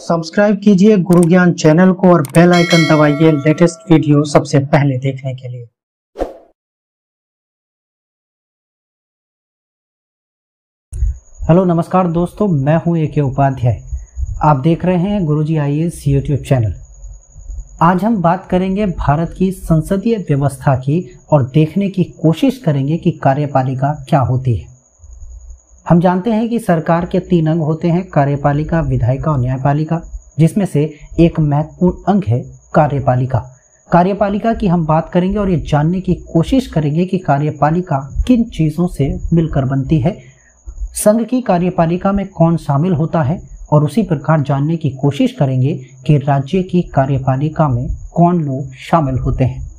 Subscribe कीजिए गुरु ज्ञान channel को और बेल आइकन दबाइए लेटेस्ट वीडियो सबसे पहले देखने के लिए। हेलो नमस्कार दोस्तों, मैं हूं ए.के. उपाध्याय। आप देख रहे हैं गुरुजी आईएएस यूट्यूब चैनल। आज हम बात करेंगे भारत की संसदीय व्यवस्था की और देखने की कोशिश करेंगे कि कार्यपालिका क्या होती है। हम जानते हैं कि सरकार के 3 अंग होते हैं, कार्यपालिका, विधायिका और न्यायपालिका, जिसमें से एक महत्वपूर्ण अंग है कार्यपालिका। कार्यपालिका की हम बात करेंगे और ये जानने की कोशिश करेंगे कि कार्यपालिका किन चीज़ों से मिलकर बनती है, संघ की कार्यपालिका में कौन शामिल होता है, और उसी प्रकार जानने की कोशिश करेंगे कि राज्य की कार्यपालिका में कौन लोग शामिल होते हैं।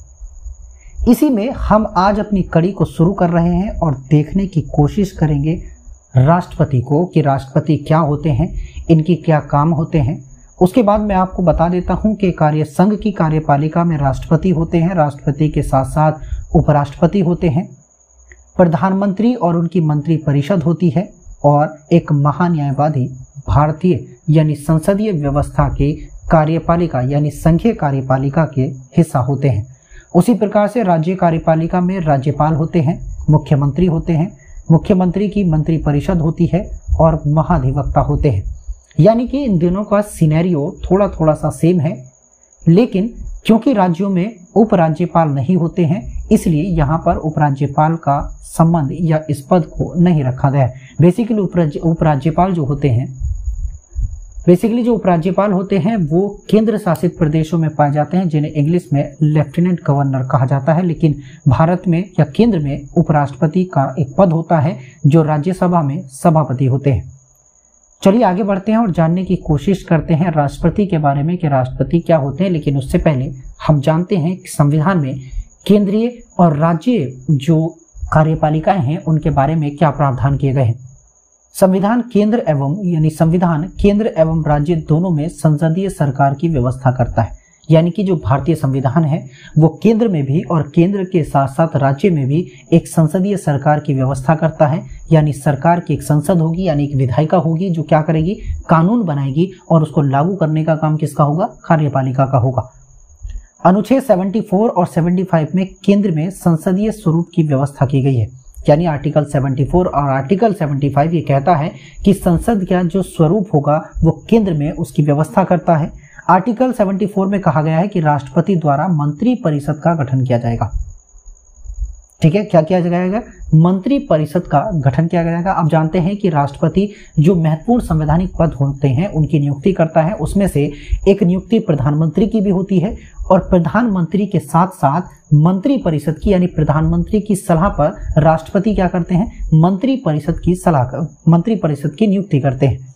इसी में हम आज अपनी कड़ी को शुरू कर रहे हैं और देखने की कोशिश करेंगे राष्ट्रपति को कि राष्ट्रपति क्या होते हैं, इनकी क्या काम होते हैं। उसके बाद मैं आपको बता देता हूं कि संघ की कार्यपालिका में राष्ट्रपति होते हैं, राष्ट्रपति के साथ साथ उपराष्ट्रपति होते हैं, प्रधानमंत्री और उनकी मंत्री परिषद होती है, और एक महान्यायवादी भारतीय यानी संसदीय व्यवस्था के कार्यपालिका यानी संघीय कार्यपालिका के हिस्सा होते हैं। उसी प्रकार से राज्य कार्यपालिका में राज्यपाल होते हैं, मुख्यमंत्री होते हैं, मुख्यमंत्री की मंत्री परिषद होती है और महाधिवक्ता होते हैं। यानी कि इन दिनों का सिनेरियो थोड़ा थोड़ा सा सेम है, लेकिन क्योंकि राज्यों में उपराज्यपाल नहीं होते हैं, इसलिए यहाँ पर उपराज्यपाल का संबंध या इस पद को नहीं रखा गया है। बेसिकली उपराज्यपाल जो उपराज्यपाल होते हैं वो केंद्र शासित प्रदेशों में पाए जाते हैं, जिन्हें इंग्लिश में लेफ्टिनेंट गवर्नर कहा जाता है। लेकिन भारत में या केंद्र में उपराष्ट्रपति का एक पद होता है जो राज्यसभा में सभापति होते हैं। चलिए आगे बढ़ते हैं और जानने की कोशिश करते हैं राष्ट्रपति के बारे में कि राष्ट्रपति क्या होते हैं। लेकिन उससे पहले हम जानते हैं कि संविधान में केंद्रीय और राज्य जो कार्यपालिकाएं हैं उनके बारे में क्या प्रावधान किए गए हैं। संविधान केंद्र एवं राज्य दोनों में संसदीय सरकार की व्यवस्था करता है। यानी कि जो भारतीय संविधान है वो केंद्र में भी और केंद्र के साथ साथ राज्य में भी एक संसदीय सरकार की व्यवस्था करता है। यानी सरकार की एक संसद होगी, यानी एक विधायिका होगी जो क्या करेगी, कानून बनाएगी, और उसको लागू करने का काम किसका होगा, कार्यपालिका का होगा। अनुच्छेद 74 और 75 में केंद्र में संसदीय स्वरूप की व्यवस्था की गई है। यानी आर्टिकल 74 और आर्टिकल 75 ये कहता है कि संसद का जो स्वरूप होगा वो केंद्र में उसकी व्यवस्था करता है। आर्टिकल 74 में कहा गया है कि राष्ट्रपति द्वारा मंत्री परिषद का गठन किया जाएगा। ठीक है, क्या किया जाएगा, मंत्री परिषद का गठन किया जाएगा। आप जानते हैं कि राष्ट्रपति जो महत्वपूर्ण संवैधानिक पद होते हैं उनकी नियुक्ति करता है। उसमें से एक नियुक्ति प्रधानमंत्री की भी होती है, और प्रधानमंत्री के साथ साथ मंत्री परिषद की यानी प्रधानमंत्री की सलाह पर राष्ट्रपति क्या करते हैं, मंत्री परिषद की नियुक्ति करते हैं।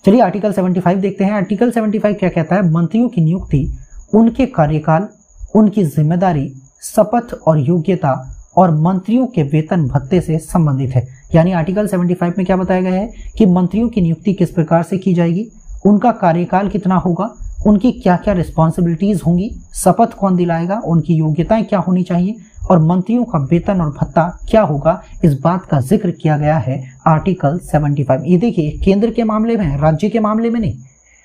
चलिए आर्टिकल 75 देखते हैं। आर्टिकल 75 क्या कहता है, मंत्रियों की नियुक्ति उनके कार्यकाल, उनकी जिम्मेदारी, शपथ और योग्यता और मंत्रियों के वेतन भत्ते से संबंधित है। यानी आर्टिकल 75 में क्या बताया गया है कि मंत्रियों की नियुक्ति किस प्रकार से की जाएगी, उनका कार्यकाल कितना होगा, उनकी क्या क्या रिस्पॉन्सिबिलिटीज होंगी, शपथ कौन दिलाएगा, उनकी योग्यताएं क्या होनी चाहिए, और मंत्रियों का वेतन और भत्ता क्या होगा, इस बात का जिक्र किया गया है आर्टिकल 75। ये देखिए केंद्र के मामले में, राज्य के मामले में नहीं,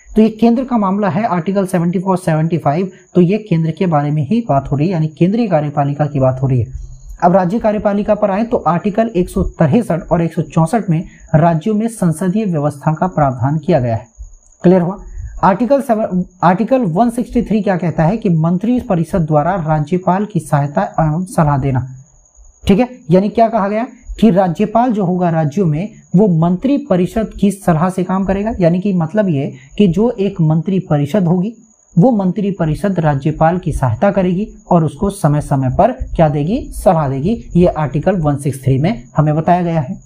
तो ये केंद्र का मामला है। आर्टिकल 74 और 75 तो ये केंद्र के बारे में ही बात हो रही है, यानी केंद्रीय कार्यपालिका की बात हो रही है। अब राज्य कार्यपालिका पर आए तो आर्टिकल 163 और 164 में राज्यों में संसदीय व्यवस्था का प्रावधान किया गया है। क्लियर हुआ। आर्टिकल 163 क्या कहता है कि मंत्री परिषद द्वारा राज्यपाल की सहायता एवं सलाह देना। ठीक है, यानी क्या कहा गया कि राज्यपाल जो होगा राज्यों में वो मंत्री परिषद की सलाह से काम करेगा। यानी कि मतलब ये कि जो एक मंत्री परिषद होगी वो मंत्री परिषद राज्यपाल की सहायता करेगी और उसको समय समय पर क्या देगी, सलाह देगी। ये आर्टिकल 163 में हमें बताया गया है।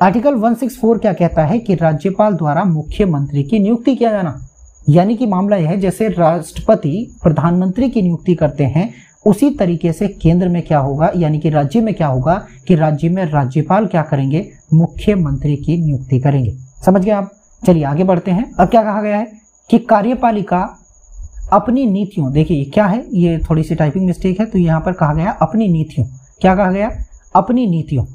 आर्टिकल 164 क्या कहता है कि राज्यपाल द्वारा मुख्यमंत्री की नियुक्ति किया जाना। यानी कि मामला यह है जैसे राष्ट्रपति प्रधानमंत्री की नियुक्ति करते हैं, उसी तरीके से केंद्र में क्या होगा, यानी कि राज्य में क्या होगा कि राज्य में राज्यपाल क्या करेंगे, मुख्यमंत्री की नियुक्ति करेंगे। समझ गए आप। चलिए आगे बढ़ते हैं। अब क्या कहा गया है कि कार्यपालिका अपनी नीतियों, देखिए क्या है, ये थोड़ी सी टाइपिंग मिस्टेक है, तो यहाँ पर कहा गया अपनी नीतियों, क्या कहा गया, अपनी नीतियों,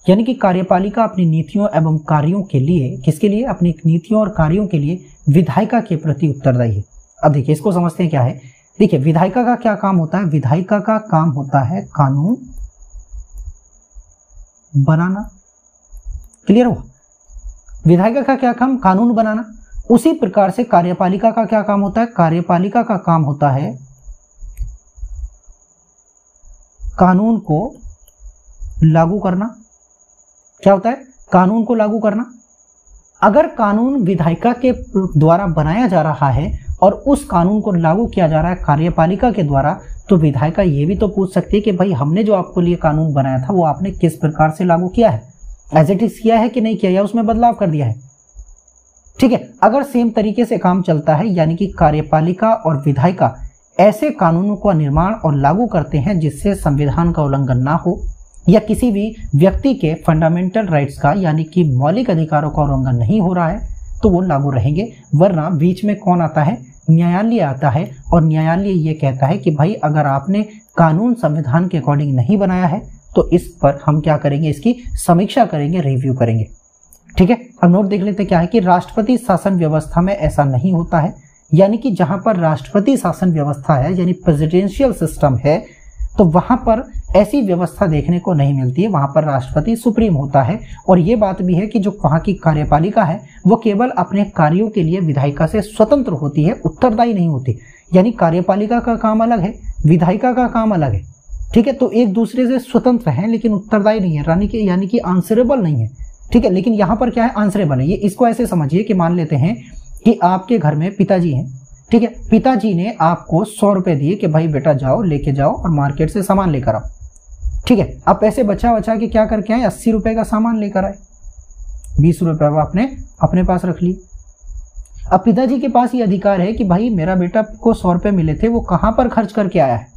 यानी कि कार्यपालिका अपनी नीतियों एवं कार्यों के लिए, किसके लिए, अपनी नीतियों और कार्यों के लिए विधायिका के प्रति उत्तरदायी है। अब देखिए इसको समझते हैं क्या है। देखिए विधायिका का क्या काम होता है, विधायिका का काम होता है कानून बनाना। क्लियर हुआ? विधायिका का क्या काम, कानून बनाना। उसी प्रकार से कार्यपालिका का क्या काम होता है, कार्यपालिका का काम होता है कानून को लागू करना। क्या होता है, कानून को लागू करना। अगर कानून विधायिका के द्वारा बनाया जा रहा है और उस कानून को लागू किया जा रहा है कार्यपालिका के द्वारा, तो विधायिका ये भी तो पूछ सकती है कि भाई हमने जो आपके लिए कानून बनाया था वो आपने किस प्रकार से लागू किया है, एज इट इज किया है कि नहीं किया, या उसमें बदलाव कर दिया है। ठीक है, अगर सेम तरीके से काम चलता है, यानी कि कार्यपालिका और विधायिका ऐसे कानूनों का निर्माण और लागू करते हैं जिससे संविधान का उल्लंघन ना हो या किसी भी व्यक्ति के फंडामेंटल राइट्स का यानी कि मौलिक अधिकारों का उल्लंघन नहीं हो रहा है, तो वो लागू रहेंगे। वरना बीच में कौन आता है, न्यायालय आता है, और न्यायालय ये कहता है कि भाई अगर आपने कानून संविधान के अकॉर्डिंग नहीं बनाया है तो इस पर हम क्या करेंगे, इसकी समीक्षा करेंगे, रिव्यू करेंगे। ठीक है, अब नोट देख लेते क्या है कि राष्ट्रपति शासन व्यवस्था में ऐसा नहीं होता है, यानी कि जहां पर राष्ट्रपति शासन व्यवस्था है यानी प्रेसिडेंशियल सिस्टम है, तो वहां पर ऐसी व्यवस्था देखने को नहीं मिलती है। वहां पर राष्ट्रपति सुप्रीम होता है। और ये बात भी है कि जो वहां की कार्यपालिका है वो केवल अपने कार्यों के लिए विधायिका से स्वतंत्र होती है, उत्तरदायी नहीं होती। यानी कार्यपालिका का काम अलग है, विधायिका का काम अलग है। ठीक है, तो एक दूसरे से स्वतंत्र है लेकिन उत्तरदायी नहीं है, यानी कि आंसरेबल नहीं है। ठीक है, लेकिन यहाँ पर क्या है, आंसरेबल है। ये इसको ऐसे समझिए कि मान लेते हैं कि आपके घर में पिताजी हैं। ठीक है, पिताजी ने आपको 100 रुपए दिए कि भाई बेटा जाओ लेके जाओ और मार्केट से सामान लेकर आओ। ठीक है, आप पैसे बचा बचा के क्या करके आए, 80 रुपए का सामान लेकर आए, 20 रुपए आपने अपने पास रख लिए। अब पिताजी के पास ये अधिकार है कि भाई मेरा बेटा को 100 रुपए मिले थे, वो कहां पर खर्च करके आया है।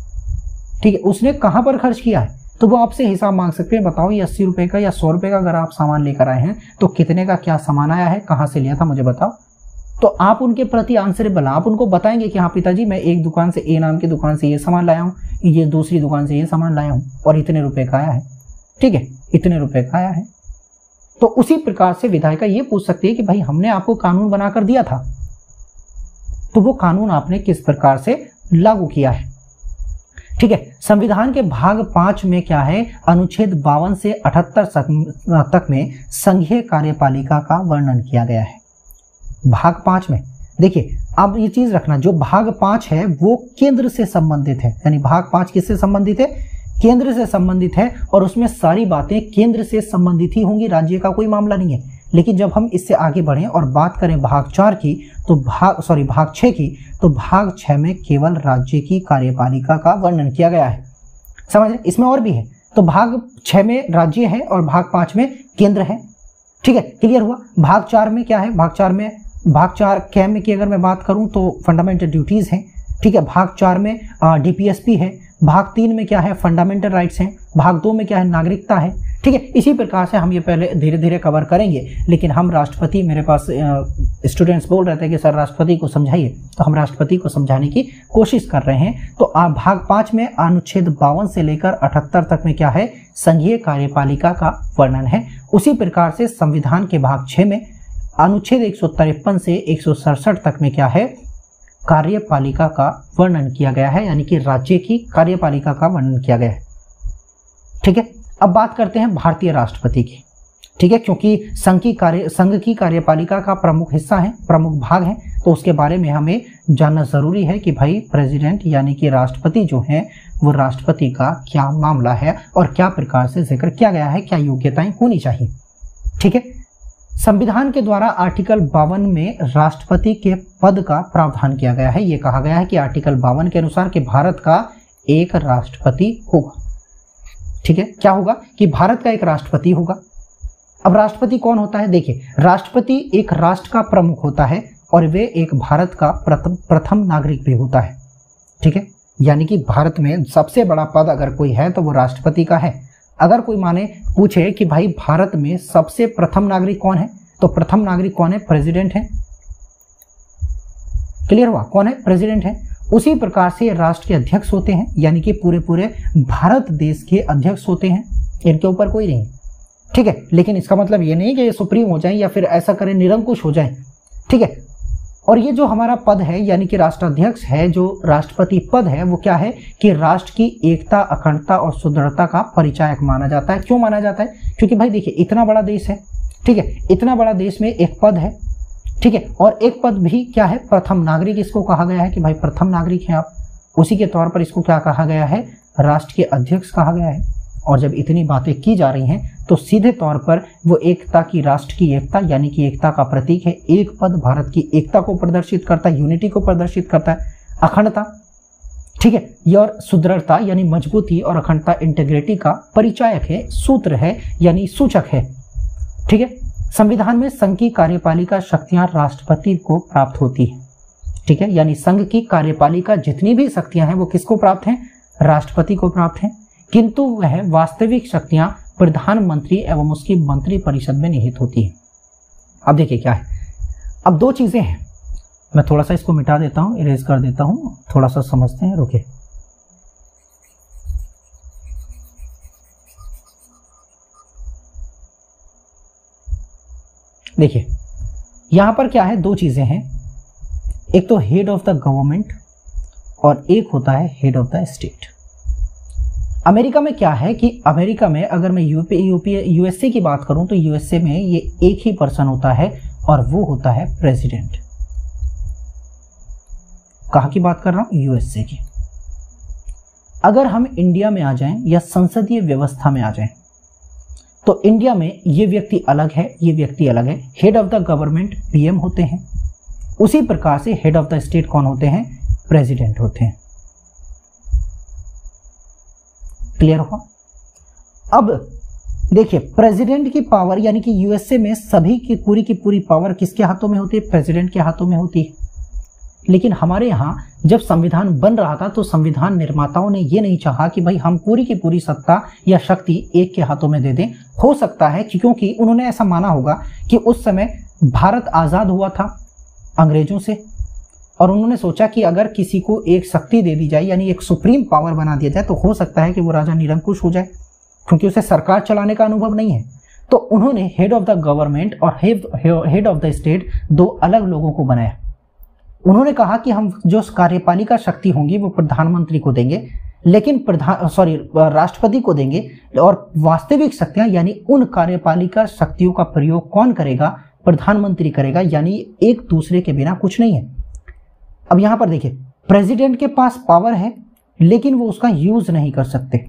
ठीक है, उसने कहां पर खर्च किया है, तो वो आपसे हिसाब मांग सकते हैं, बताओ ये 80 रुपए का या 100 रुपए का अगर आप सामान लेकर आए हैं तो कितने का क्या सामान आया है, कहां से लिया था मुझे बताओ। तो आप उनके प्रति आंसरेबल, आप उनको बताएंगे कि हाँ पिताजी मैं एक दुकान से, ए नाम की दुकान से ये सामान लाया हूँ, ये दूसरी दुकान से ये सामान लाया हूँ और इतने रुपए का आया है। ठीक है, इतने रुपए का आया है। तो उसी प्रकार से विधायिका ये पूछ सकती है कि भाई हमने आपको कानून बनाकर दिया था, तो वो कानून आपने किस प्रकार से लागू किया है। ठीक है, संविधान के भाग 5 में क्या है, अनुच्छेद 52 से 78 तक में संघीय कार्यपालिका का वर्णन किया गया है। भाग 5 में देखिए, अब ये चीज रखना, जो भाग 5 है वो केंद्र से संबंधित है, यानी भाग 5 किससे संबंधित है, केंद्र से संबंधित है, और उसमें सारी बातें केंद्र से संबंधित ही होंगी, राज्य का कोई मामला नहीं है। लेकिन जब हम इससे आगे बढ़ें और बात करें भाग 4 की, तो भाग 6 की, तो भाग 6 में केवल राज्य की कार्यपालिका का वर्णन किया गया है। समझ रहे, इसमें और भी है। तो भाग 6 में राज्य है और भाग 5 में केंद्र है। ठीक है, क्लियर हुआ। भाग 4 में क्या है, भाग 4 कैम में की अगर मैं बात करूं तो फंडामेंटल ड्यूटीज हैं। ठीक है, भाग 4 में डीपीएसपी है। भाग 3 में क्या है, फंडामेंटल राइट्स हैं। भाग 2 में क्या है, नागरिकता है। ठीक है, इसी प्रकार से हम ये पहले धीरे धीरे कवर करेंगे। लेकिन हम राष्ट्रपति, मेरे पास स्टूडेंट्स बोल रहे थे कि सर राष्ट्रपति को समझाइए, तो हम राष्ट्रपति को समझाने की कोशिश कर रहे हैं। तो भाग 5 में अनुच्छेद 52 से लेकर 78 तक में क्या है, संघीय कार्यपालिका का वर्णन है। उसी प्रकार से संविधान के भाग 6 में अनुच्छेद 153 से 167 तक में क्या है, कार्यपालिका का वर्णन किया गया है, यानी कि राज्य की कार्यपालिका का वर्णन किया गया है। ठीक है, अब बात करते हैं भारतीय राष्ट्रपति की। ठीक है, क्योंकि संघ की कार्यपालिका का प्रमुख हिस्सा है, प्रमुख भाग है, तो उसके बारे में हमें जानना जरूरी है कि भाई प्रेसिडेंट यानी कि राष्ट्रपति जो है वो राष्ट्रपति का क्या मामला है और क्या प्रकार से जिक्र किया गया है, क्या योग्यताएं होनी चाहिए। ठीक है, संविधान के द्वारा आर्टिकल 52 में राष्ट्रपति के पद का प्रावधान किया गया है। ये कहा गया है कि आर्टिकल 52 के अनुसार कि भारत का एक राष्ट्रपति होगा। ठीक है, क्या होगा कि भारत का एक राष्ट्रपति होगा। अब राष्ट्रपति कौन होता है, देखिए राष्ट्रपति एक राष्ट्र का प्रमुख होता है और वे एक भारत का प्रथम नागरिक भी होता है। ठीक है, यानी कि भारत में सबसे बड़ा पद अगर कोई है तो वो राष्ट्रपति का है। अगर कोई माने पूछे कि भाई भारत में सबसे प्रथम नागरिक कौन है, तो प्रथम नागरिक कौन है, प्रेसिडेंट है। क्लियर हुआ, कौन है, प्रेसिडेंट है। उसी प्रकार से राष्ट्र के अध्यक्ष होते हैं, यानी कि पूरे भारत देश के अध्यक्ष होते हैं, इनके ऊपर कोई नहीं। ठीक है, लेकिन इसका मतलब ये नहीं कि ये सुप्रीम हो जाए या फिर ऐसा करें निरंकुश हो जाए। ठीक है, और ये जो हमारा पद है यानी कि राष्ट्राध्यक्ष है, जो राष्ट्रपति पद है, वो क्या है कि राष्ट्र की एकता, अखंडता और सुदृढ़ता का परिचायक माना जाता है। क्यों माना जाता है? क्योंकि भाई देखिए इतना बड़ा देश है, ठीक है, इतना बड़ा देश में एक पद है, ठीक है, और एक पद भी क्या है, प्रथम नागरिक इसको कहा गया है कि भाई प्रथम नागरिक हैं आप, उसी के तौर पर इसको क्या कहा गया है, राष्ट्र के अध्यक्ष कहा गया है। और जब इतनी बातें की जा रही हैं तो सीधे तौर पर वो एकता की, राष्ट्र की एकता यानी कि एकता का प्रतीक है। एक पद भारत की एकता को प्रदर्शित करता है, यूनिटी को प्रदर्शित करता है, अखंडता, ठीक है, ये और सुदृढ़ता यानी मजबूती और अखंडता, इंटीग्रिटी का परिचायक है, सूत्र है यानी सूचक है, ठीक है। संविधान में संघ की कार्यपालिका शक्तियां राष्ट्रपति को प्राप्त होती है, ठीक है, यानी संघ की कार्यपालिका जितनी भी शक्तियां हैं वो किसको प्राप्त हैं, राष्ट्रपति को प्राप्त हैं, किंतु वह वास्तविक शक्तियां प्रधानमंत्री एवं उसकी मंत्री परिषद में निहित होती है। अब देखिए क्या है, अब दो चीजें हैं, मैं थोड़ा सा इसको मिटा देता हूं, इरेज कर देता हूं, थोड़ा सा समझते हैं, रुके। देखिए यहां पर क्या है, दो चीजें हैं, एक तो हेड ऑफ द गवर्नमेंट और एक होता है head of the state. America में क्या है कि अमेरिका में अगर मैं यूएसए की बात करूं तो यूएसए में ये एक ही पर्सन होता है और वो होता है प्रेसिडेंट। कहां की बात कर रहा हूं, यूएसए की। अगर हम इंडिया में आ जाएं या संसदीय व्यवस्था में आ जाएं तो इंडिया में ये व्यक्ति अलग है, ये व्यक्ति अलग है। Head of the government PM होते हैं, उसी प्रकार से हेड ऑफ द स्टेट कौन होते हैं, प्रेसिडेंट होते हैं। क्लियर हुआ? अब देखिए प्रेसिडेंट की पावर यानी कि यूएसए में सभी की पूरी पावर किसके हाथों में होती है, प्रेसिडेंट के हाथों में होती है। लेकिन हमारे यहाँ जब संविधान बन रहा था तो संविधान निर्माताओं ने ये नहीं चाहा कि भाई हम पूरी की पूरी सत्ता या शक्ति एक के हाथों में दे दें। हो सकता है क्योंकि उन्होंने ऐसा माना होगा कि उस समय भारत आजाद हुआ था अंग्रेजों से, और उन्होंने सोचा कि अगर किसी को एक शक्ति दे दी जाए यानी एक सुप्रीम पावर बना दिया जाए तो हो सकता है कि वो राजा निरंकुश हो जाए, क्योंकि उसे सरकार चलाने का अनुभव नहीं है। तो उन्होंने हेड ऑफ द गवर्नमेंट और हेड ऑफ द स्टेट दो अलग लोगों को बनाया। उन्होंने कहा कि हम जो कार्यपालिका शक्ति होंगी वो प्रधानमंत्री को देंगे, लेकिन राष्ट्रपति को देंगे, और वास्तविक शक्तियां यानी उन कार्यपालिका शक्तियों का प्रयोग कौन करेगा, प्रधानमंत्री करेगा, यानी एक दूसरे के बिना कुछ नहीं है। अब यहां पर देखिए प्रेसिडेंट के पास पावर है लेकिन वो उसका यूज नहीं कर सकते,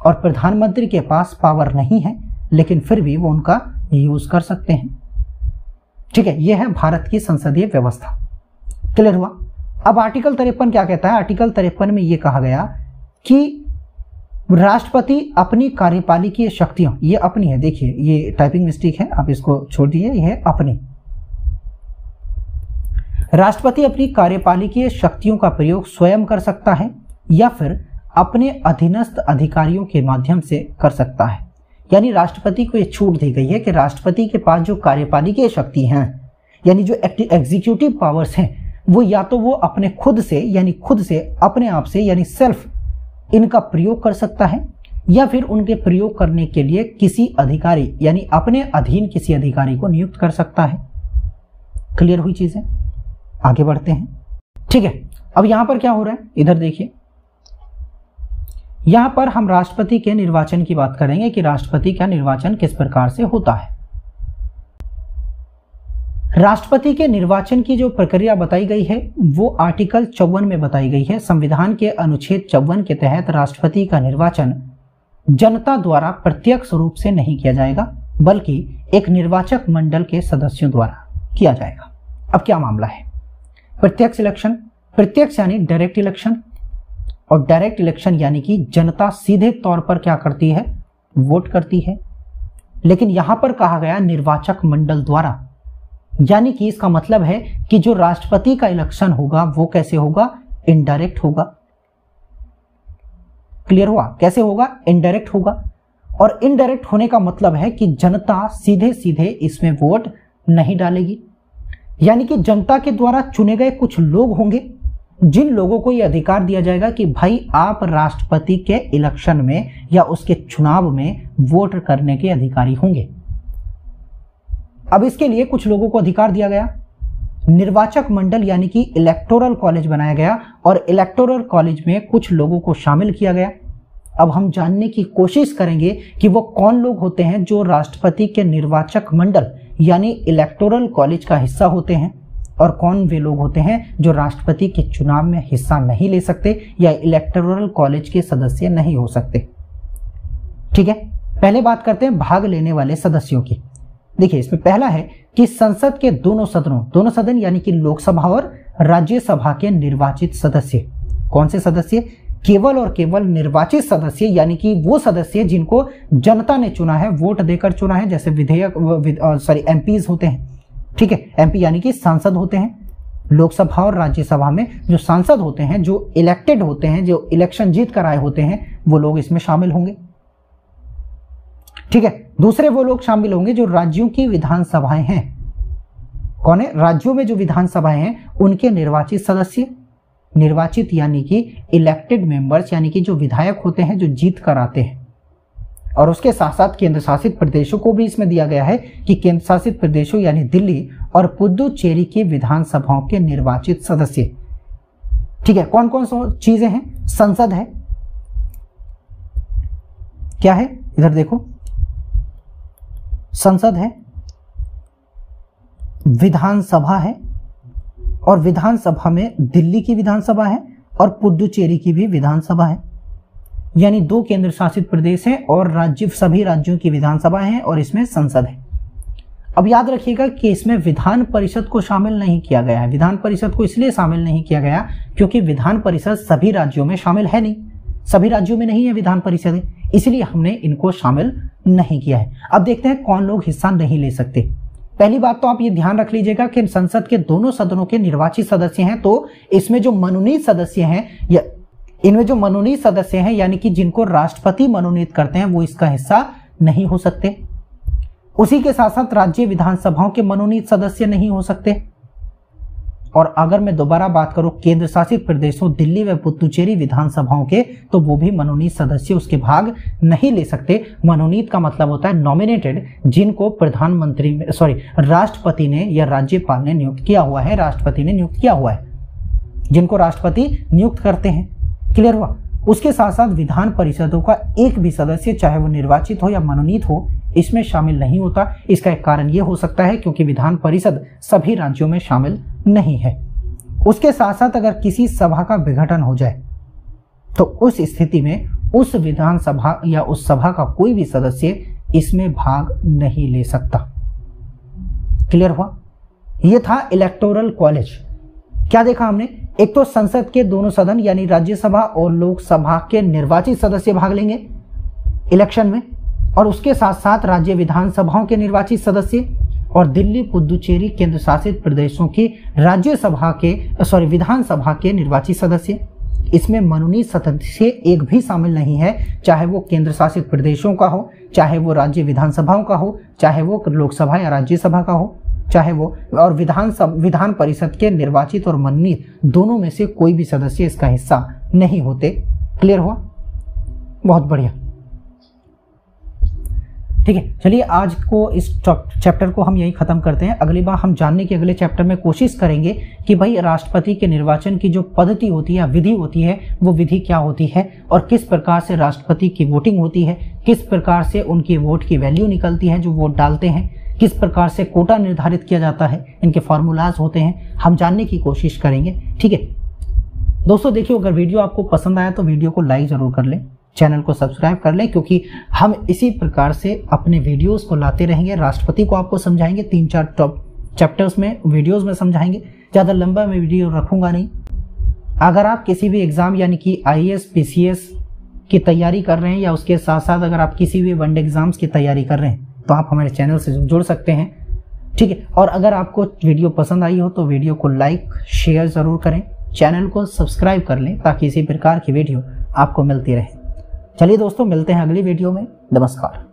और प्रधानमंत्री के पास पावर नहीं है लेकिन फिर भी वो उनका यूज कर सकते हैं। ठीक है, यह है भारत की संसदीय व्यवस्था। क्लियर हुआ? अब आर्टिकल 53 क्या कहता है? आर्टिकल 53 में यह कहा गया कि राष्ट्रपति अपनी कार्यपालिकीय शक्तियों, ये अपनी है, देखिए ये टाइपिंग मिस्टेक है, आप इसको छोड़ दीजिए, यह है अपनी। राष्ट्रपति अपनी कार्यपालिकीय शक्तियों का प्रयोग स्वयं कर सकता है या फिर अपने अधीनस्थ अधिकारियों के माध्यम से कर सकता है। यानी राष्ट्रपति को यह छूट दी गई है कि राष्ट्रपति के पास जो कार्यपालिकीय शक्ति हैं यानी जो एग्जीक्यूटिव पावर्स हैं वो या तो वो अपने खुद से अपने आप से यानी सेल्फ इनका प्रयोग कर सकता है, या फिर उनके प्रयोग करने के लिए किसी अधिकारी यानी अपने अधीन किसी अधिकारी को नियुक्त कर सकता है। क्लियर हुई चीजें? आगे बढ़ते हैं। ठीक है, अब यहां पर क्या हो रहा है, इधर देखिए, यहां पर हम राष्ट्रपति के निर्वाचन की बात करेंगे कि राष्ट्रपति का निर्वाचन किस प्रकार से होता है। राष्ट्रपति के निर्वाचन की जो प्रक्रिया बताई गई है वो आर्टिकल 54 में बताई गई है। संविधान के अनुच्छेद 54 के तहत राष्ट्रपति का निर्वाचन जनता द्वारा प्रत्यक्ष रूप से नहीं किया जाएगा बल्कि एक निर्वाचक मंडल के सदस्यों द्वारा किया जाएगा। अब क्या मामला है? प्रत्यक्ष इलेक्शन, प्रत्यक्ष यानी डायरेक्ट इलेक्शन, और डायरेक्ट इलेक्शन यानी कि जनता सीधे तौर पर क्या करती है, वोट करती है। लेकिन यहां पर कहा गया निर्वाचक मंडल द्वारा, यानी कि इसका मतलब है कि जो राष्ट्रपति का इलेक्शन होगा वो कैसे होगा, इनडायरेक्ट होगा। क्लियर हुआ? कैसे होगा, इनडायरेक्ट होगा। और इनडायरेक्ट होने का मतलब है कि जनता सीधे सीधे इसमें वोट नहीं डालेगी, यानी कि जनता के द्वारा चुने गए कुछ लोग होंगे जिन लोगों को यह अधिकार दिया जाएगा कि भाई आप राष्ट्रपति के इलेक्शन में या उसके चुनाव में वोट करने के अधिकारी होंगे। अब इसके लिए कुछ लोगों को अधिकार दिया गया, निर्वाचक मंडल यानी कि इलेक्टोरल कॉलेज बनाया गया और इलेक्टोरल कॉलेज में कुछ लोगों को शामिल किया गया। अब हम जानने की कोशिश करेंगे कि वो कौन लोग होते हैं जो राष्ट्रपति के निर्वाचक मंडल यानी इलेक्टोरल कॉलेज का हिस्सा होते हैं और कौन वे लोग होते हैं जो राष्ट्रपति के चुनाव में हिस्सा नहीं ले सकते या इलेक्टोरल कॉलेज के सदस्य नहीं हो सकते। ठीक है, पहले बात करते हैं भाग लेने वाले सदस्यों की। देखिए, इसमें पहला है कि संसद के दोनों सदन यानी कि लोकसभा और राज्यसभा के निर्वाचित सदस्य। कौन से सदस्य? केवल और केवल निर्वाचित सदस्य यानी कि वो सदस्य जिनको जनता ने चुना है, वोट देकर चुना है, जैसे एमपीज होते हैं। ठीक है, एमपी यानी कि सांसद होते हैं। लोकसभा और राज्यसभा में जो सांसद होते हैं, जो इलेक्टेड होते हैं, जो इलेक्शन जीत कर आए होते हैं, वो लोग इसमें शामिल होंगे। ठीक है, दूसरे वो लोग शामिल होंगे जो राज्यों की विधानसभाएं हैं। कौन है? राज्यों में जो विधानसभाएं हैं उनके निर्वाचित सदस्य। निर्वाचित यानी कि इलेक्टेड मेंबर्स यानी कि जो विधायक होते हैं जो जीत कर आते हैं। और उसके साथ साथ केंद्र शासित प्रदेशों को भी इसमें दिया गया है कि केंद्र शासित प्रदेशों यानी दिल्ली और पुदुचेरी की विधानसभाओं के निर्वाचित सदस्य। ठीक है, कौन कौन सी चीजें हैं? संसद है, क्या है इधर देखो, संसद है, विधानसभा है और विधानसभा में दिल्ली की विधानसभा है और पुदुचेरी की भी विधानसभा है। यानी 2 केंद्र शासित प्रदेश हैं और सभी राज्यों की विधानसभा है और इसमें संसद है। अब याद रखिएगा कि इसमें विधान परिषद को शामिल नहीं किया गया है। विधान परिषद को इसलिए शामिल नहीं किया गया क्योंकि विधान परिषद सभी राज्यों में शामिल है नहीं, सभी राज्यों में नहीं है विधान परिषद, इसलिए हमने इनको शामिल नहीं किया है। अब देखते हैं कौन लोग हिस्सा नहीं ले सकते। पहली बात तो आप ये ध्यान रख लीजिएगा कि संसद के दोनों सदनों के निर्वाचित सदस्य हैं, तो इसमें जो मनोनीत सदस्य हैं या इनमें जो मनोनीत सदस्य हैं यानी कि जिनको राष्ट्रपति मनोनीत करते हैं वो इसका हिस्सा नहीं हो सकते। उसी के साथ साथ राज्य विधानसभाओं के मनोनीत सदस्य नहीं हो सकते। और अगर मैं दोबारा बात करूं केंद्र शासित प्रदेशों दिल्ली व पुदुचेरी विधानसभाओं के, तो वो भी मनोनीत सदस्य उसके भाग नहीं ले सकते। मनोनीत का मतलब होता है नॉमिनेटेड, जिनको राष्ट्रपति ने या राज्यपाल ने नियुक्त किया हुआ है, राष्ट्रपति ने नियुक्त किया हुआ है, जिनको राष्ट्रपति नियुक्त करते हैं। क्लियर हुआ? उसके साथ साथ विधान परिषदों का एक भी सदस्य, चाहे वो निर्वाचित हो या मनोनीत हो, इसमें शामिल नहीं होता। इसका एक कारण ये हो सकता है क्योंकि विधान परिषद सभी राज्यों में शामिल नहीं है। उसके साथ साथ अगर किसी सभा का विघटन हो जाए तो उस स्थिति में उस विधानसभा या उस सभा का कोई भी सदस्य इसमें भाग नहीं ले सकता। क्लियर हुआ? यह था इलेक्टोरल कॉलेज। क्या देखा हमने? एक तो संसद के दोनों सदन यानी राज्यसभा और लोकसभा के निर्वाचित सदस्य भाग लेंगे इलेक्शन में, और उसके साथ साथ राज्य विधानसभाओं के निर्वाचित सदस्य और दिल्ली पुदुचेरी केंद्र शासित प्रदेशों की विधानसभा के निर्वाचित सदस्य। इसमें मनोनीत सदस्य एक भी शामिल नहीं है, चाहे वो केंद्र शासित प्रदेशों का हो, चाहे वो राज्य विधानसभाओं का हो, चाहे वो लोकसभा या राज्यसभा का हो, चाहे वो और विधान परिषद के निर्वाचित और मनोनीत दोनों में से कोई भी सदस्य इसका हिस्सा नहीं होते। क्लियर हुआ? बहुत बढ़िया। ठीक है, चलिए आज को इस चैप्टर को हम यही खत्म करते हैं। अगली बार हम जानने की अगले चैप्टर में कोशिश करेंगे कि भाई राष्ट्रपति के निर्वाचन की जो पद्धति होती है या विधि होती है वो विधि क्या होती है और किस प्रकार से राष्ट्रपति की वोटिंग होती है, किस प्रकार से उनकी वोट की वैल्यू निकलती है जो वोट डालते हैं, किस प्रकार से कोटा निर्धारित किया जाता है, इनके फॉर्मूलाज होते हैं, हम जानने की कोशिश करेंगे। ठीक है दोस्तों, देखिए अगर वीडियो आपको पसंद आया तो वीडियो को लाइक जरूर कर लें, चैनल को सब्सक्राइब कर लें, क्योंकि हम इसी प्रकार से अपने वीडियोस को लाते रहेंगे। राष्ट्रपति को आपको समझाएंगे, 3-4 टॉप चैप्टर्स में वीडियोस में समझाएंगे, ज़्यादा लंबा मैं वीडियो रखूंगा नहीं। अगर आप किसी भी एग्जाम यानी कि IAS PCS की तैयारी कर रहे हैं या उसके साथ साथ अगर आप किसी भी वनडे एग्जाम्स की तैयारी कर रहे हैं तो आप हमारे चैनल से जुड़ सकते हैं। ठीक है, और अगर आपको वीडियो पसंद आई हो तो वीडियो को लाइक शेयर ज़रूर करें, चैनल को सब्सक्राइब कर लें ताकि इसी प्रकार की वीडियो आपको मिलती रहे। चलिए दोस्तों, मिलते हैं अगली वीडियो में। नमस्कार।